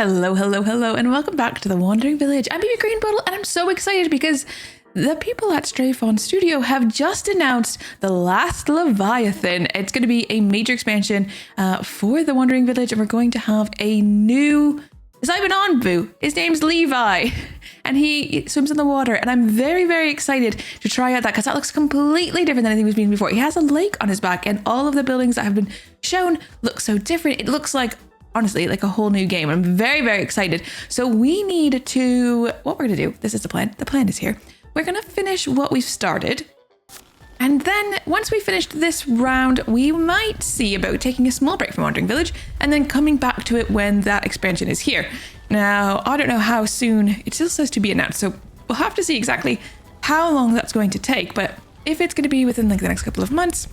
Hello, hello, hello, and welcome back to the Wandering Village. I'm Baby Green Bottle, and I'm so excited because the people at Stray Fawn Studio have just announced the last Leviathan. It's going to be a major expansion for the Wandering Village, and we're going to have a new Simon Onbu. His name's Levi, and he swims in the water, and I'm very, very excited to try out that because that looks completely different than anything we've seen before. He has a lake on his back, and all of the buildings that have been shown look so different. It looks like, honestly, like a whole new game. I'm very, very excited. So we need to, what we're gonna do, this is the plan. The plan is here. We're gonna finish what we've started. And then once we finished this round, we might see about taking a small break from Wandering Village and then coming back to it when that expansion is here. Now, I don't know how soon, it still says to be announced. So we'll have to see exactly how long that's going to take. But if it's gonna be within like the next couple of months,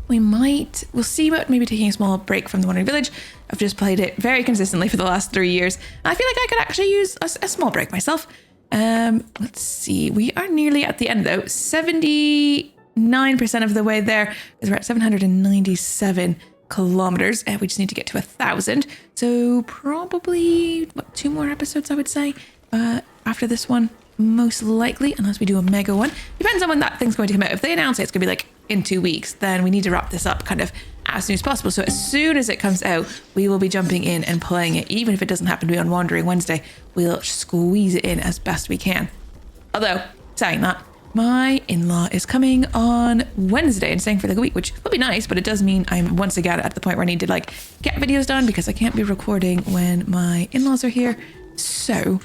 we'll see about maybe taking a small break from the Wandering Village. I've just played it very consistently for the last 3 years. And I feel like I could actually use a small break myself. Let's see. We are nearly at the end though. 79% of the way there, because we're at 797 kilometers and we just need to get to 1,000. So probably 2 more episodes, I would say, after this one, most likely, unless we do a mega one. Depends on when that thing's going to come out. If they announce it's going to be like in 2 weeks, then we need to wrap this up kind of as soon as possible. So as soon as it comes out, we will be jumping in and playing it. Even if it doesn't happen to be on Wandering Wednesday, we'll squeeze it in as best we can. Although, saying that, my in-law is coming on Wednesday and staying for like a week, which will be nice, but it does mean I'm once again at the point where I need to like get videos done because I can't be recording when my in-laws are here. So,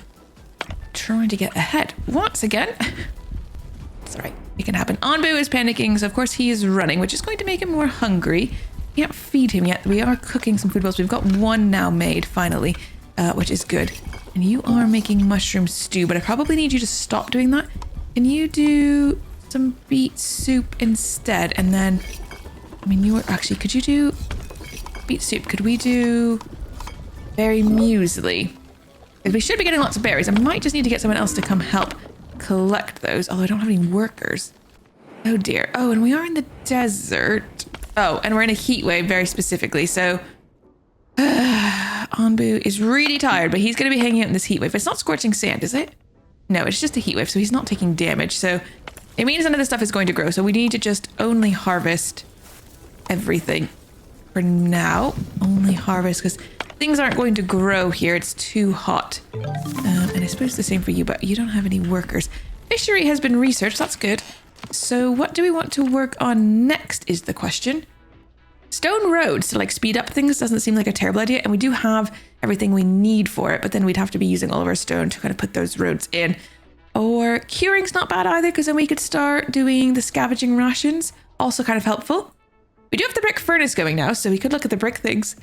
trying to get ahead once again. It's all right. It can happen. Onbu is panicking, so of course he is running, which is going to make him more hungry. Can't feed him yet. We are cooking some food bowls. We've got one now made finally, which is good. And you are making mushroom stew, but I probably need you to stop doing that. Can you do some beet soup instead? And then, I mean, could you do beet soup? Could we do berry muesli? Because we should be getting lots of berries. I might just need to get someone else to come help collect those, although I don't have any workers. Oh dear. Oh, and we are in the desert. Oh, and we're in a heat wave very specifically, so Onbu is really tired, but he's going to be hanging out in this heat wave. It's not scorching sand, is it? No, it's just a heat wave, so he's not taking damage, so it means none of this stuff is going to grow, so we need to just only harvest everything for now. Only harvest, because things aren't going to grow here. It's too hot. And I suppose the same for you, but you don't have any workers. Fishery has been researched. That's good. So what do we want to work on next is the question. Stone roads to like speed up things doesn't seem like a terrible idea. And we do have everything we need for it, but then we'd have to be using all of our stone to kind of put those roads in. Or curing's not bad either, because then we could start doing the scavenging rations. Also kind of helpful. We do have the brick furnace going now, so we could look at the brick things.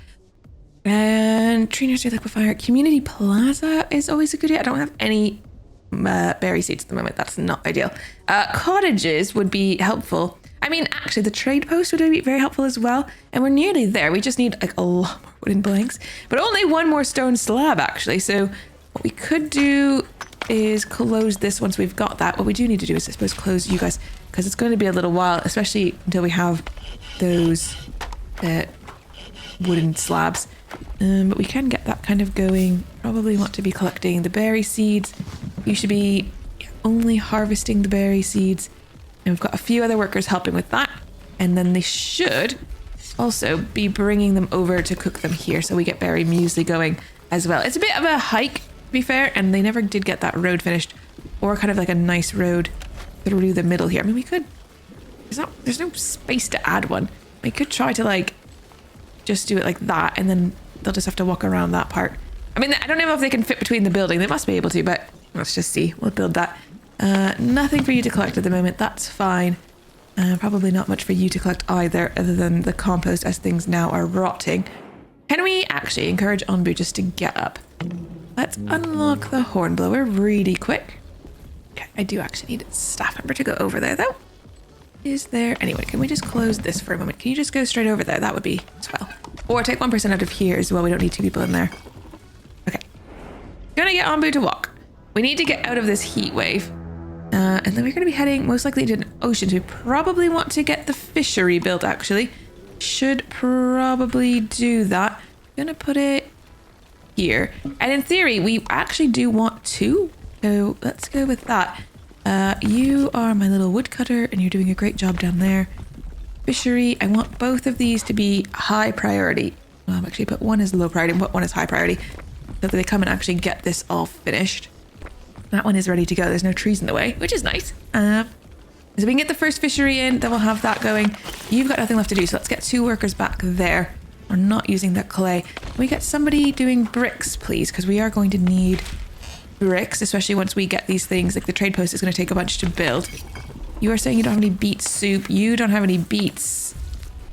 And tree nursery liquefier. Community plaza is always a good idea. I don't have any berry seeds at the moment. That's not ideal. Cottages would be helpful. I mean, actually, the trade post would be very helpful as well. And we're nearly there. We just need like a lot more wooden planks, but only one more stone slab actually. So what we could do is close this once we've got that. What we do need to do is, I suppose, close you guys, because it's going to be a little while, especially until we have those wooden slabs. But we can get that kind of going. Probably want to be collecting the berry seeds. You should be only harvesting the berry seeds. And we've got a few other workers helping with that. And then they should also be bringing them over to cook them here, so we get berry muesli going as well. It's a bit of a hike, to be fair, and they never did get that road finished, or kind of like a nice road through the middle here. I mean, we could, there's no space to add one. We could try to like just do it like that, and then they'll just have to walk around that part. I mean, I don't know if they can fit between the building. They must be able to, but let's just see. We'll build that. Nothing for you to collect at the moment. That's fine. Probably not much for you to collect either, other than the compost, as things now are rotting. Can we actually encourage Onbu just to get up? Let's unlock the hornblower really quick. Okay, I do actually need a staff member to go over there, though. Is there... Anyway, can we just close this for a moment? Can you just go straight over there? That would be swell. Or take 1% out of here as well. We don't need 2 people in there. Okay. Gonna get Onbu to walk. We need to get out of this heat wave. And then we're going to be heading most likely to an ocean. So we probably want to get the fishery built, actually. Should probably do that. I'm going to put it here. And in theory, we actually do want 2. So let's go with that. You are my little woodcutter and you're doing a great job down there. Fishery, I want both of these to be high priority. Well, actually put one as low priority and put one as high priority so that they come and actually get this all finished. That one is ready to go. There's no trees in the way, which is nice. So we can get the first fishery in, then we'll have that going. You've got nothing left to do, so let's get 2 workers back there. We're not using that clay. Can we get somebody doing bricks, please? Because we are going to need bricks, especially once we get these things. Like the trade post is going to take a bunch to build. You are saying you don't have any beet soup. You don't have any beets.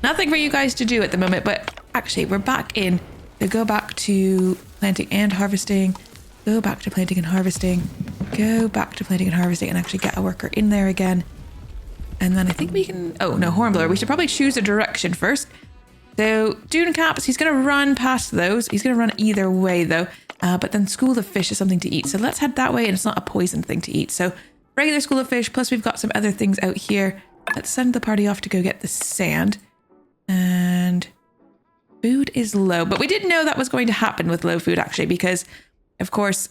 Nothing for you guys to do at the moment, but actually we're back in. So go back to planting and harvesting. Go back to planting and harvesting. Go back to planting and harvesting and actually get a worker in there again. And then I think we can... Oh, no, hornblower. We should probably choose a direction first. So, dune caps, he's going to run past those. He's going to run either way, though. But then school of fish is something to eat. So let's head that way, and it's not a poison thing to eat. So, regular school of fish, plus we've got some other things out here. Let's send the party off to go get the sand. And food is low. But we didn't know that was going to happen with low food, actually, because, of course,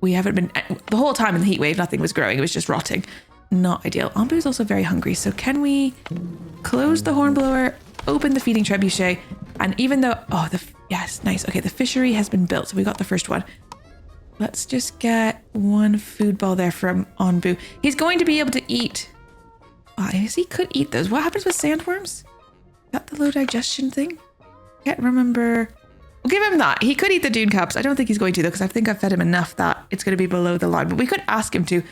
we haven't been... The whole time in the heat wave, nothing was growing. It was just rotting. Not ideal. Onbu is also very hungry. So can we close the hornblower, open the feeding trebuchet, and even though... Oh, yes, nice. Okay, the fishery has been built. So we got the first one. Let's just get 1 food ball there from Onbu. He's going to be able to eat... Oh, I guess he could eat those. What happens with sandworms? Is that the low digestion thing? Can't remember. We'll give him that. He could eat the dune caps. I don't think he's going to, though, because I think I've fed him enough that it's going to be below the line. But we could ask him to.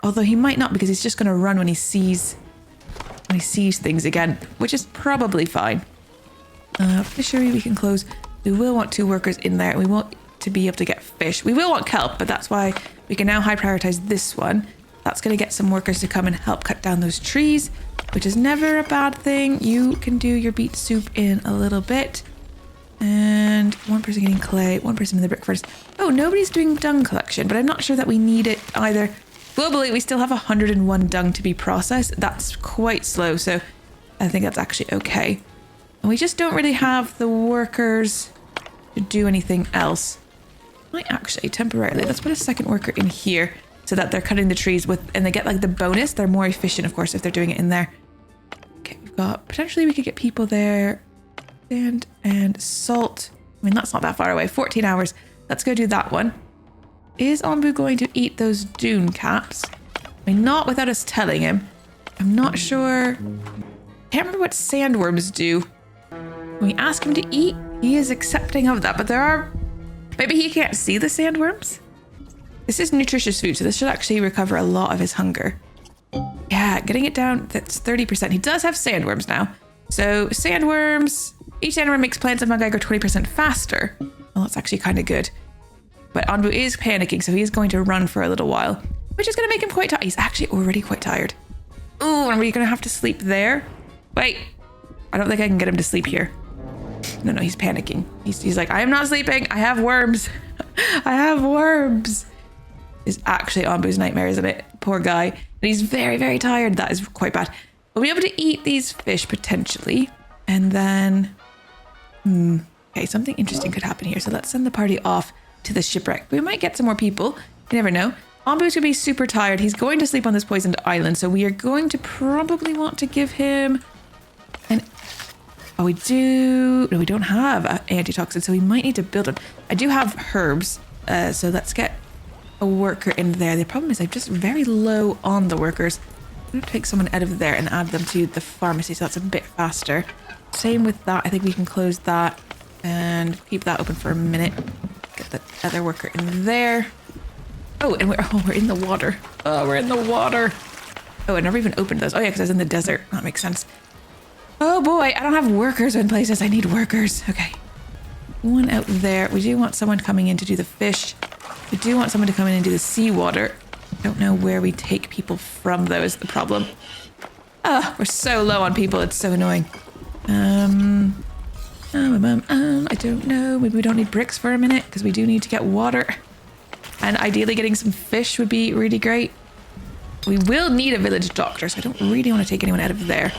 Although he might not, because he's just going to run when he sees things again, which is probably fine. Fishery we can close. We will want 2 workers in there. We want to be able to get fish. We will want kelp, but that's why we can now high prioritize this one. That's going to get some workers to come and help cut down those trees, which is never a bad thing. You can do your beet soup in a little bit. And 1 person getting clay, 1 person in the brick furnace. Oh, nobody's doing dung collection, but I'm not sure that we need it either. Globally, we still have 101 dung to be processed. That's quite slow, so I think that's actually okay. And we just don't really have the workers to do anything else. Might actually temporarily, let's put a second worker in here so that they're cutting the trees with, and they get like the bonus. They're more efficient, of course, if they're doing it in there. Okay, we've got, potentially we could get people there. Sand and salt. I mean, that's not that far away. 14 hours. Let's go do that one. Is Onbu going to eat those dune caps? I mean, not without us telling him. I'm not sure. Can't remember what sandworms do. When we ask him to eat, he is accepting of that. But there are... Maybe he can't see the sandworms? This is nutritious food, so this should actually recover a lot of his hunger. Yeah, getting it down, that's 30%. He does have sandworms now. So sandworms... Each sandworm makes plants and fungi grow 20% faster. Well, that's actually kind of good. But Onbu is panicking, so he is going to run for a little while, which is going to make him quite tired. He's actually already quite tired. Ooh, and we're going to have to sleep there? Wait, I don't think I can get him to sleep here. No, he's panicking. He's like, I am not sleeping. I have worms. I have worms. It's actually Onbu's nightmare, isn't it? Poor guy. And he's very, very tired. That is quite bad. We'll be able to eat these fish potentially. And then... Okay, something interesting could happen here. So let's send the party off to the shipwreck. We might get some more people. You never know. Onbu's going to be super tired. He's going to sleep on this poisoned island. So we are going to probably want to give him an... Oh, we do... No, we don't have an antitoxin, so we might need to build them. I do have herbs, so let's get a worker in there. The problem is I'm just very low on the workers. I'm going to take someone out of there and add them to the pharmacy, so that's a bit faster. Same with that. I think we can close that and keep that open for a minute. Get the other worker in there. Oh, and we're in the water. Oh, we're in the water. Oh, I never even opened those. Oh yeah, because I was in the desert. That makes sense. Oh boy, I don't have workers in places. I need workers. Okay. One out there. We do want someone coming in to do the fish. We do want someone to come in and do the seawater. I don't know where we take people from, though, is the problem. Ah, we're so low on people. It's so annoying. I don't know. Maybe we don't need bricks for a minute because we do need to get water. And ideally getting some fish would be really great. We will need a village doctor, so I don't really want to take anyone out of there.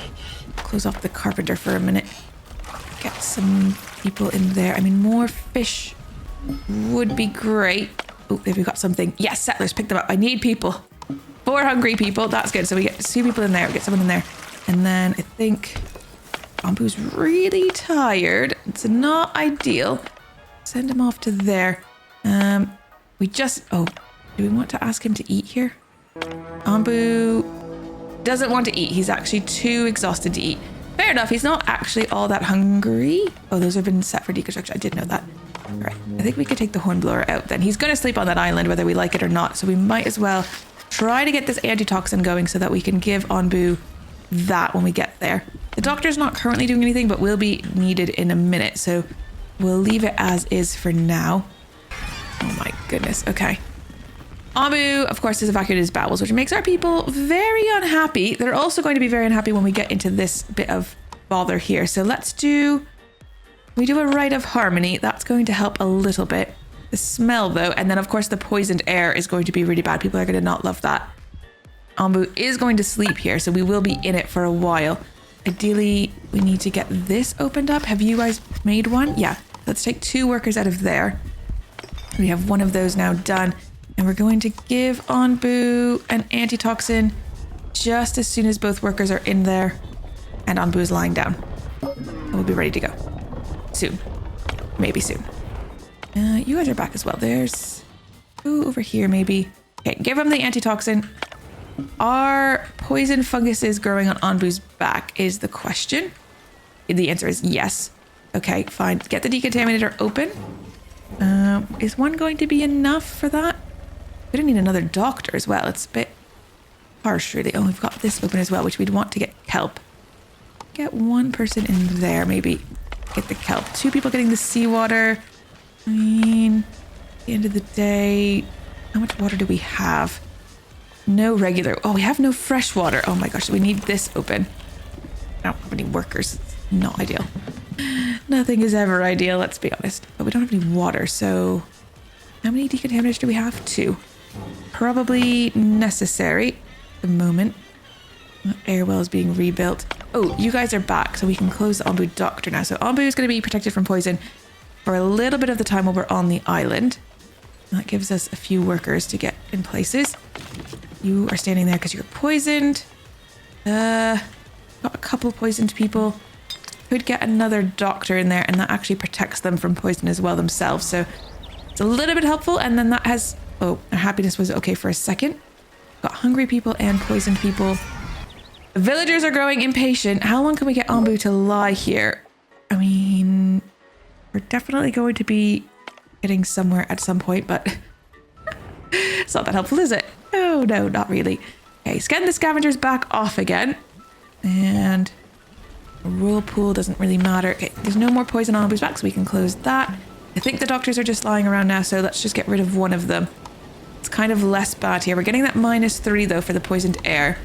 Close off the carpenter for a minute. Get some people in there. I mean, more fish would be great. Oh, maybe we got something. Yes, settlers, pick them up. I need people. 4 hungry people. That's good. So we get 2 people in there. We get someone in there. And then I think Onbu's really tired. It's not ideal. Send him off to there. Oh, do we want to ask him to eat here? Onbu doesn't want to eat. He's actually too exhausted to eat. Fair enough. He's not actually all that hungry. Oh, those have been set for deconstruction. I did know that. All right. I think we could take the hornblower out then. He's going to sleep on that island whether we like it or not. So we might as well try to get this antitoxin going so that we can give Onbu that when we get there. The doctor's not currently doing anything, but will be needed in a minute. So we'll leave it as is for now. Oh my goodness. Okay. Onbu, of course, has evacuated his bowels, which makes our people very unhappy. They're also going to be very unhappy when we get into this bit of bother here. So we do a rite of harmony. That's going to help a little bit. The smell, though, and then, of course, the poisoned air is going to be really bad. People are going to not love that. Onbu is going to sleep here, so we will be in it for a while. Ideally, we need to get this opened up. Have you guys made one? Yeah. Let's take 2 workers out of there. We have one of those now done. And we're going to give Onbu an antitoxin just as soon as both workers are in there and Onbu is lying down. And we'll be ready to go. Soon. Maybe soon. You guys are back as well. There's... Ooh, over here maybe. Okay, give him the antitoxin. Are poison funguses growing on Onbu's back is the question. The answer is yes. Okay, fine. Get the decontaminator open. Is one going to be enough for that? We don't need another doctor as well. It's a bit harsh, really. Oh, we've got this open as well, which we'd want to get kelp. Get one person in there, maybe. Get the kelp. 2 people getting the seawater. I mean, at the end of the day, how much water do we have? No regular. Oh, we have no fresh water. Oh my gosh, we need this open. I don't have any workers. It's not ideal. Nothing is ever ideal, let's be honest. But we don't have any water, so... How many decontaminators do we have? 2. Probably necessary at the moment. Air well is being rebuilt. Oh, you guys are back, so we can close the Onbu doctor now. So Onbu is going to be protected from poison for a little bit of the time while we're on the island. That gives us a few workers to get in places. You are standing there because you're poisoned. Got a couple of poisoned people. Could get another doctor in there, and that actually protects them from poison as well themselves. So it's a little bit helpful, and then that has... Oh, our happiness was okay for a second. Got hungry people and poisoned people. The villagers are growing impatient. How long can we get Onbu to lie here? I mean, we're definitely going to be getting somewhere at some point, but it's not that helpful, is it? Oh, no, not really. Okay, scan the scavengers back off again. And a whirlpool doesn't really matter. Okay, there's no more poison on Onbu's back, so we can close that. I think the doctors are just lying around now, so let's just get rid of one of them. It's kind of less bad here. We're getting that -3 though for the poisoned air.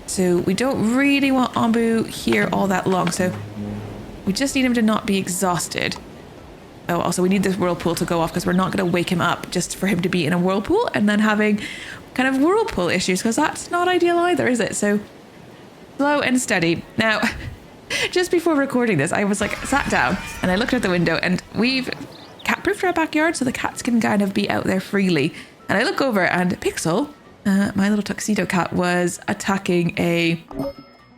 So we don't really want Onbu here all that long, so we just need him to not be exhausted. Oh, also we need this whirlpool to go off because we're not going to wake him up just for him to be in a whirlpool and then having kind of whirlpool issues, because that's not ideal either, is it? So slow and steady. Now, just before recording this, I was like sat down and I looked out the window, and we've cat-proofed our backyard so the cats can kind of be out there freely. And I look over and Pixel, my little tuxedo cat, was attacking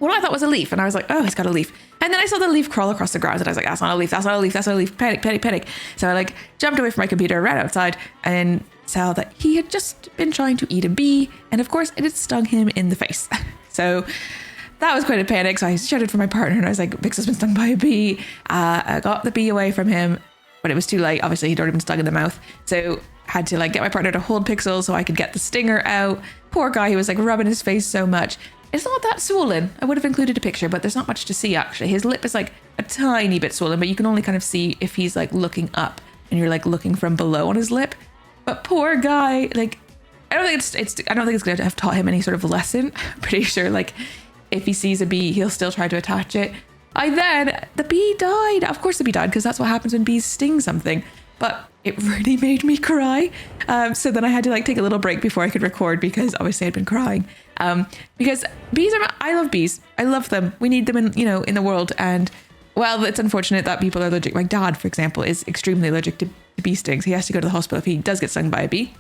what I thought was a leaf. And I was like, oh, he's got a leaf. And then I saw the leaf crawl across the ground and I was like, that's not a leaf, that's not a leaf, that's not a leaf. Panic, panic, panic. So I like jumped away from my computer, ran outside and saw that he had just been trying to eat a bee. And of course it had stung him in the face. So that was quite a panic. So I shouted for my partner and I was like, Pixel's been stung by a bee. I got the bee away from him, but it was too late. Obviously he'd already been stung in the mouth. So had to like get my partner to hold Pixel so I could get the stinger out. Poor guy, he was like rubbing his face so much. It's not that swollen. I would have included a picture, but there's not much to see actually. His lip is like a tiny bit swollen, but you can only kind of see if he's like looking up and you're like looking from below on his lip. But poor guy, like I don't think it's going to have taught him any sort of lesson. I'm pretty sure like if he sees a bee, he'll still try to attach it. The bee died. Of course the bee died because that's what happens when bees sting something. But it really made me cry. So then I had to like take a little break before I could record because obviously I'd been crying. Because bees I love bees. I love them. We need them in the world. And well, it's unfortunate that people are allergic. My dad, for example, is extremely allergic to bee stings. He has to go to the hospital if he does get stung by a bee.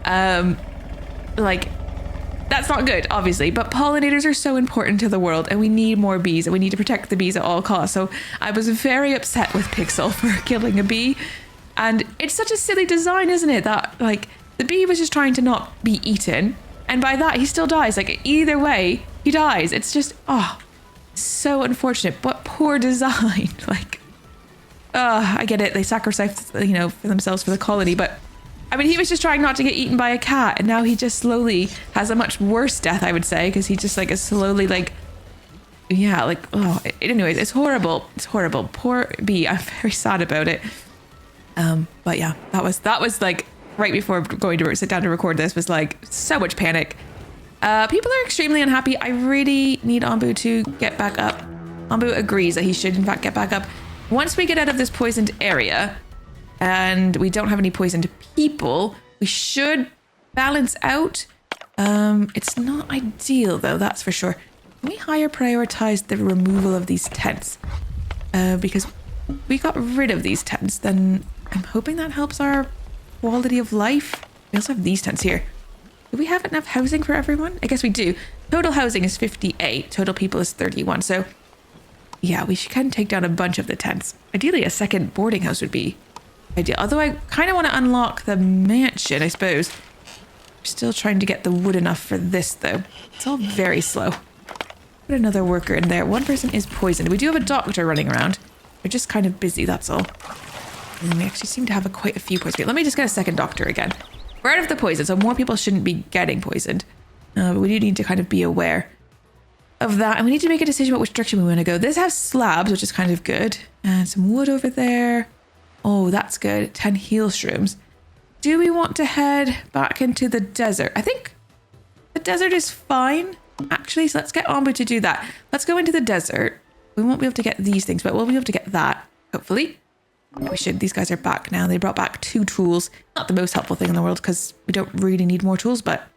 Like, that's not good, obviously, but pollinators are so important to the world and we need more bees and we need to protect the bees at all costs. So I was very upset with Pixel for killing a bee. And it's such a silly design, isn't it? That, like, the bee was just trying to not be eaten. And by that, he still dies. Like, either way, he dies. It's just, oh, so unfortunate, but poor design. Like, I get it. They sacrificed, you know, for themselves for the colony, but I mean, he was just trying not to get eaten by a cat, and now he just slowly has a much worse death, I would say, because he just like is slowly like, yeah, like, oh, anyways, it's horrible. It's horrible. Poor bee. I'm very sad about it. But yeah, that was like right before going to sit down to record this was like so much panic. People are extremely unhappy. I really need Onbu to get back up. Onbu agrees that he should in fact get back up. Once we get out of this poisoned area and we don't have any poisoned people, we should balance out. It's not ideal though, that's for sure. Can we higher prioritize the removal of these tents? Because we got rid of these tents, then I'm hoping that helps our quality of life. We also have these tents here. Do we have enough housing for everyone? I guess we do. Total housing is 58. Total people is 31. So yeah, we can take down a bunch of the tents. Ideally, a second boarding house would be ideal. Although I kind of want to unlock the mansion, I suppose. We're still trying to get the wood enough for this, though. It's all very slow. Put another worker in there. One person is poisoned. We do have a doctor running around. They're just kind of busy, that's all. And we actually seem to have quite a few poisoned. Let me just get a second doctor again. We're out of the poison, so more people shouldn't be getting poisoned. But we do need to kind of be aware of that. And we need to make a decision about which direction we want to go. This has slabs, which is kind of good. And some wood over there. Oh, that's good. 10 heal shrooms. Do we want to head back into the desert? I think the desert is fine, actually. So let's get Onbu to do that. Let's go into the desert. We won't be able to get these things, but we'll be able to get that, hopefully. We should. These guys are back now. They brought back 2 tools. Not the most helpful thing in the world because we don't really need more tools, but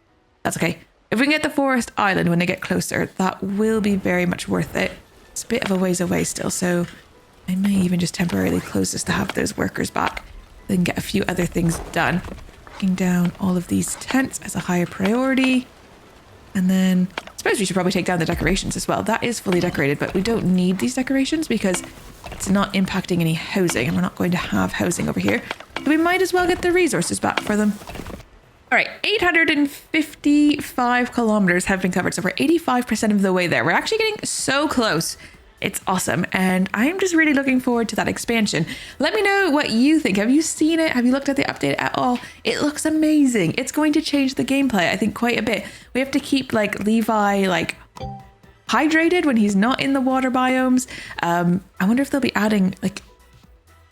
that's okay. If we can get the forest island when they get closer, that will be very much worth it. It's a bit of a ways away still, so I may even just temporarily close this to have those workers back. Then get a few other things done. Taking down all of these tents as a higher priority. And then I suppose we should probably take down the decorations as well. That is fully decorated, but we don't need these decorations because it's not impacting any housing and we're not going to have housing over here. So we might as well get the resources back for them. All right, 855 kilometers have been covered. So we're 85% of the way there. We're actually getting so close. It's awesome. And I'm just really looking forward to that expansion. Let me know what you think. Have you seen it? Have you looked at the update at all? It looks amazing. It's going to change the gameplay, I think, quite a bit. We have to keep like Levi like hydrated when he's not in the water biomes. I wonder if they'll be adding like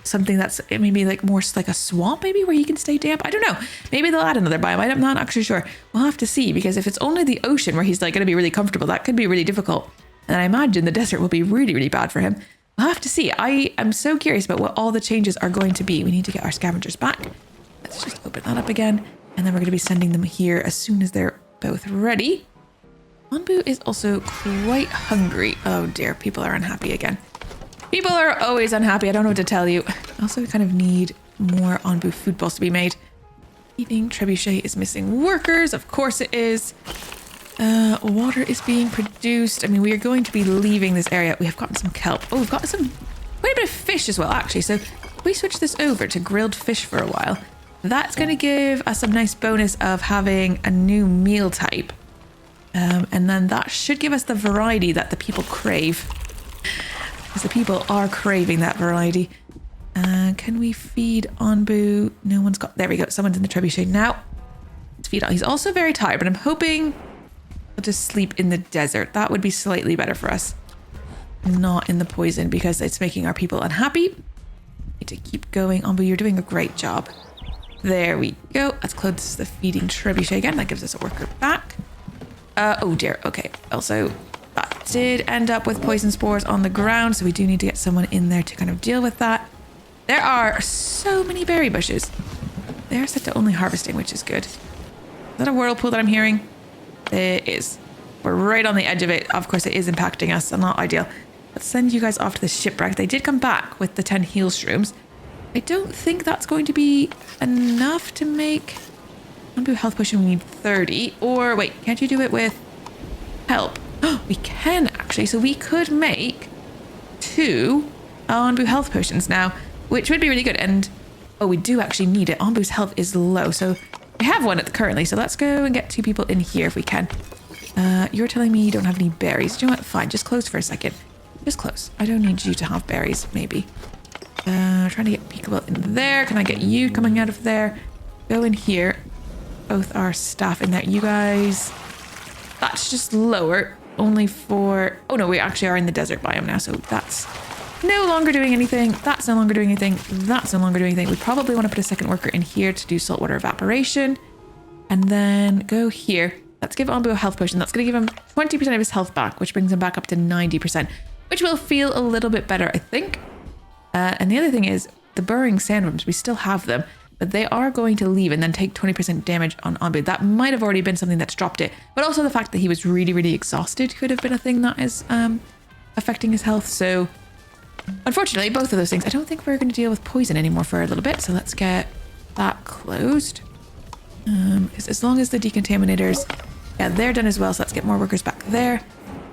something that's maybe like more like a swamp, maybe where he can stay damp. I don't know. Maybe they'll add another biome. I'm not actually sure. We'll have to see, because if it's only the ocean where he's like going to be really comfortable, that could be really difficult. And I imagine the desert will be really, really bad for him. We'll have to see. I am so curious about what all the changes are going to be. We need to get our scavengers back. Let's just open that up again. And then we're going to be sending them here as soon as they're both ready. Onbu is also quite hungry. Oh dear, people are unhappy again. People are always unhappy. I don't know what to tell you. I also kind of need more Onbu food balls to be made. Eating trebuchet is missing workers. Of course it is. Water is being produced. I mean, we are going to be leaving this area. We have gotten some kelp. Oh, we've got quite a bit of fish as well, actually. So if we switch this over to grilled fish for a while, that's going to give us a nice bonus of having a new meal type. And then that should give us the variety that the people crave. Because the people are craving that variety. Can we feed Onbu? No one's got... There we go. Someone's in the trebuchet now. Let's feed on. He's also very tired, but I'm hoping he'll just sleep in the desert. That would be slightly better for us. Not in the poison, because it's making our people unhappy. Need to keep going. Onbu, you're doing a great job. There we go. Let's close the feeding trebuchet again. That gives us a worker back. Oh dear. Okay. Also, that did end up with poison spores on the ground, so we do need to get someone in there to kind of deal with that. There are so many berry bushes. They're set to only harvesting, which is good. Is that a whirlpool that I'm hearing? It is. We're right on the edge of it. Of course, it is impacting us, so not ideal. Let's send you guys off to the shipwreck. They did come back with the 10 heal shrooms. I don't think that's going to be enough to make Onbu health potion. We need 30. Or wait, can't you do it with help? Oh, we can actually. So we could make 2 Onbu health potions now, which would be really good. And oh, we do actually need it. Onbu's health is low, so we have one currently. So let's go and get 2 people in here if we can. You're telling me you don't have any berries. Do you know what? Fine, just close for a second. Just close. I don't need you to have berries, maybe. Trying to get people in there. Can I get you coming out of there? Go in here. Both our staff in there. You guys... That's just lower. Only for... Oh no, we actually are in the desert biome now, so that's no longer doing anything. That's no longer doing anything. That's no longer doing anything. We probably want to put a second worker in here to do saltwater evaporation. And then go here. Let's give Onbu a health potion. That's going to give him 20% of his health back, which brings him back up to 90%, which will feel a little bit better, I think. And the other thing is the burrowing sandworms. We still have them, but they are going to leave and then take 20% damage on Onbu. That might have already been something that's dropped it, but also the fact that he was really, really exhausted could have been a thing that is affecting his health. So unfortunately, both of those things. I don't think we're going to deal with poison anymore for a little bit. So let's get that closed. Because as long as the decontaminators, yeah, they're done as well. So let's get more workers back there.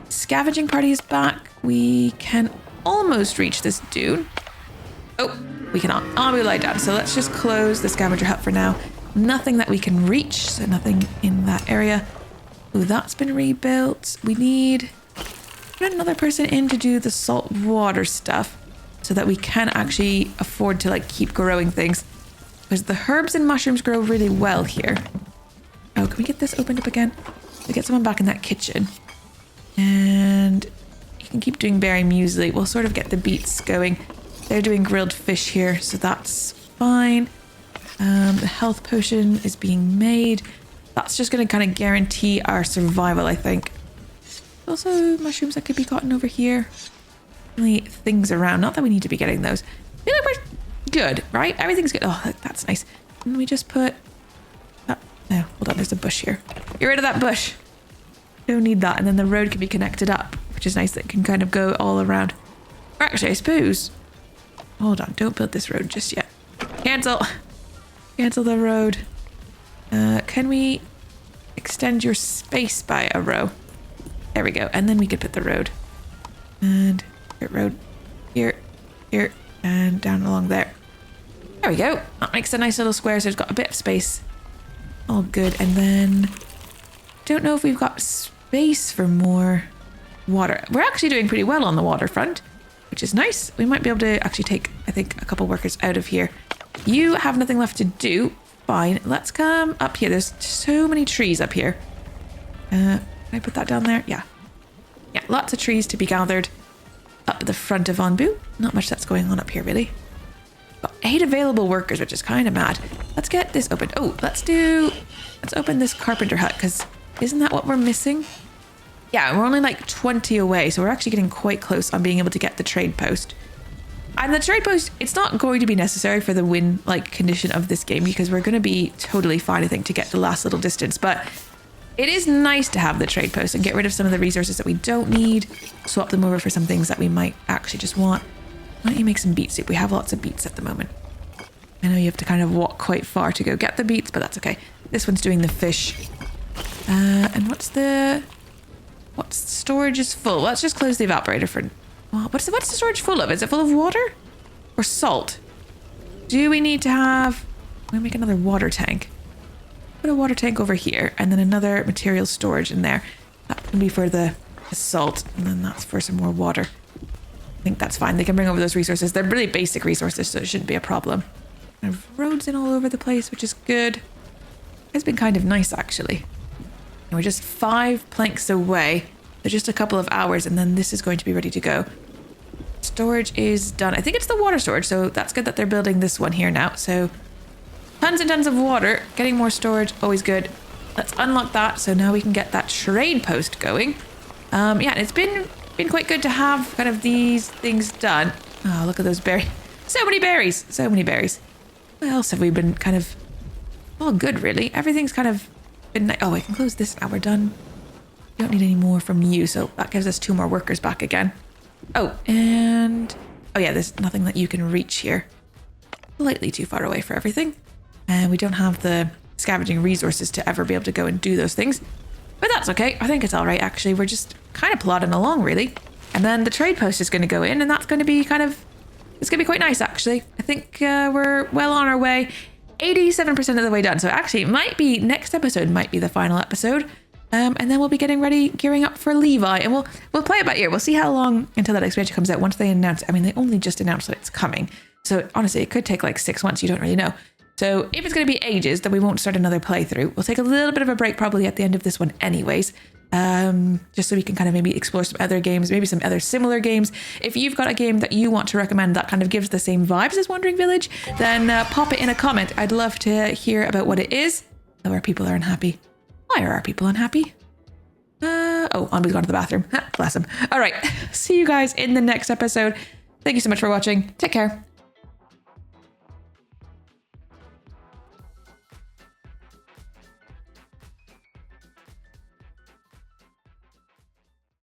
Scavenging party is back. We can almost reach this dune. Oh, we cannot. Oh, we lie down. So let's just close the scavenger hut for now. Nothing that we can reach. So nothing in that area. Oh, that's been rebuilt. We need another person in to do the salt water stuff so that we can actually afford to like keep growing things. Because the herbs and mushrooms grow really well here. Oh, can we get this opened up again? We get someone back in that kitchen. And you can keep doing berry muesli. We'll sort of get the beets going. They're doing grilled fish here, so that's fine. The health potion is being made. That's just going to kind of guarantee our survival, I think. Also, mushrooms that could be gotten over here. Only things around. Not that we need to be getting those. I feel like we're good, right? Everything's good. Oh, that's nice. And we just put... Oh, no, hold on. There's a bush here. Get rid of that bush. Don't need that. And then the road can be connected up, which is nice. That can kind of go all around. Or actually, I suppose... Hold on. Don't build this road just yet. Cancel. Cancel the road. Can we extend your space by a row? There we go. And then we could put the road. And road here, here, and down along there. There we go. That makes a nice little square, so it's got a bit of space. All good. And then don't know if we've got space for more water. We're actually doing pretty well on the waterfront, which is nice. We might be able to actually take, I think, a couple workers out of here. You have nothing left to do. Fine. Let's come up here. There's so many trees up here. Can I put that down there? Yeah. Yeah, lots of trees to be gathered up at the front of Onbu. Not much that's going on up here, really. Got 8 available workers, which is kind of mad. Let's get this opened. Oh, let's open this carpenter hut, because isn't that what we're missing? Yeah, we're only like 20 away, so we're actually getting quite close on being able to get the trade post. And the trade post, it's not going to be necessary for the win-like condition of this game, because we're going to be totally fine, I think, to get the last little distance. But it is nice to have the trade post and get rid of some of the resources that we don't need, swap them over for some things that we might actually just want. Why don't you make some beet soup? We have lots of beets at the moment. I know you have to kind of walk quite far to go get the beets, but that's okay. This one's doing the fish. And what's storage is full? Let's just close the evaporator for... Well, what's the storage full of? Is it full of water or salt? Do we need to have... I'm gonna make another water tank. Put a water tank over here and then another material storage in there. That can be for the salt, and then that's for some more water. I think that's fine. They can bring over those resources. They're really basic resources, so it shouldn't be a problem. Kind of roads in all over the place, which is good. It's been kind of nice, actually. And we're just 5 planks away. They're just a couple of hours, and then this is going to be ready to go. Storage is done. I think it's the water storage, so that's good that they're building this one here now. So tons and tons of water. Getting more storage, always good. Let's unlock that, so now we can get that trade post going. Yeah, and it's been quite good to have kind of these things done. Oh, look at those berries. So many berries. So many berries. What else have we been kind of... All good, really. Everything's kind of been... Oh, I can close this now. We're done. We don't need any more from you, so that gives us 2 more workers back again. Oh, and... Oh, yeah, there's nothing that you can reach here. slightly too far away for everything. And we don't have the scavenging resources to ever be able to go and do those things. But that's okay. I think it's all right, actually. We're just kind of plodding along, really. And then the trade post is going to go in, and that's going to be it's going to be quite nice, actually. I think we're well on our way. 87% of the way done. So actually, it might be, next episode might be the final episode. And then we'll be getting ready, gearing up for Levi. And we'll play it by ear. We'll see how long until that expansion comes out once they announce. I mean, they only just announced that it's coming. So honestly, it could take like 6 months. You don't really know. So if it's going to be ages, then we won't start another playthrough. We'll take a little bit of a break probably at the end of this one anyways. Just so we can kind of maybe explore some other games, maybe some other similar games. If you've got a game that you want to recommend that kind of gives the same vibes as Wandering Village, then pop it in a comment. I'd love to hear about what it is. Oh, our people are unhappy. Why are our people unhappy? Oh, Onbu's gone to the bathroom. Bless him. All right. See you guys in the next episode. Thank you so much for watching. Take care.